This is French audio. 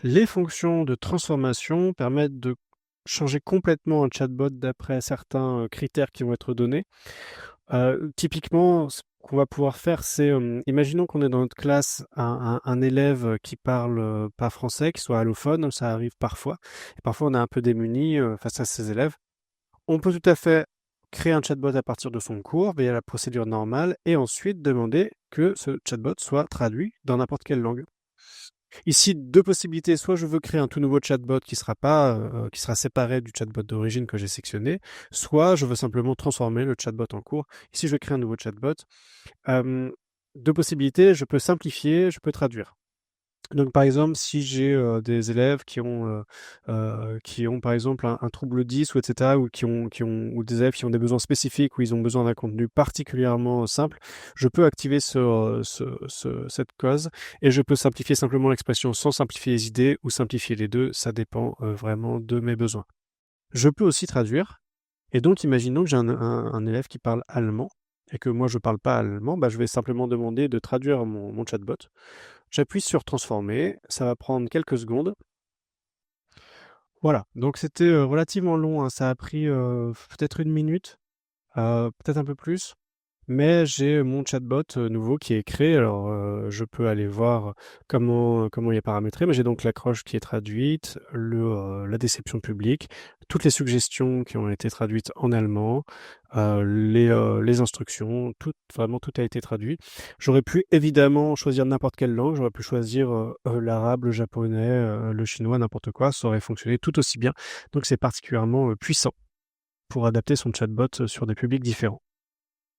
Les fonctions de transformation permettent de changer complètement un chatbot d'après certains, critères qui vont être donnés. Typiquement, ce qu'on va pouvoir faire, c'est, imaginons qu'on est dans notre classe un élève, qui parle, pas français, qui soit allophone, ça arrive parfois et parfois on est un peu démuni, face à ces élèves. On peut tout à fait créer un chatbot à partir de son cours via la procédure normale et ensuite demander que ce chatbot soit traduit dans n'importe quelle langue. Ici, 2 possibilités, soit je veux créer un tout nouveau chatbot qui sera pas, qui sera séparé du chatbot d'origine que j'ai sectionné, soit je veux simplement transformer le chatbot en cours. Ici, je vais créer un nouveau chatbot. Hem, 2 possibilités, je peux simplifier, je peux traduire. Donc par exemple, si j'ai, des élèves qui ont par exemple un trouble 10 ou et cetera ou ou des élèves qui ont des besoins spécifiques, où ils ont besoin d'un contenu particulièrement simple, je peux activer cette cause et je peux simplifier simplement l'expression sans simplifier les idées ou simplifier les 2, ça dépend, vraiment de mes besoins. Je peux aussi traduire et donc imaginons que j'ai un élève qui parle allemand et que moi je parle pas allemand, bah, je vais simplement demander de traduire mon chatbot. J'appuie sur transformer, ça va prendre quelques secondes. Voilà, donc c'était, relativement long, hein, ça a pris, peut-être 1 minute, peut-être un peu plus. Mais j'ai mon chatbot, nouveau qui est créé. Alors, je peux aller voir comment il est paramétré, mais j'ai donc l'accroche qui est traduite, la description publique, toutes les suggestions qui ont été traduites en allemand, les instructions, vraiment tout a été traduit. J'aurais pu évidemment choisir n'importe quelle langue, j'aurais pu choisir, l'arabe, le japonais, le chinois, n'importe quoi, ça aurait fonctionné tout aussi bien. Donc c'est particulièrement, puissant pour adapter son chatbot, sur des publics différents.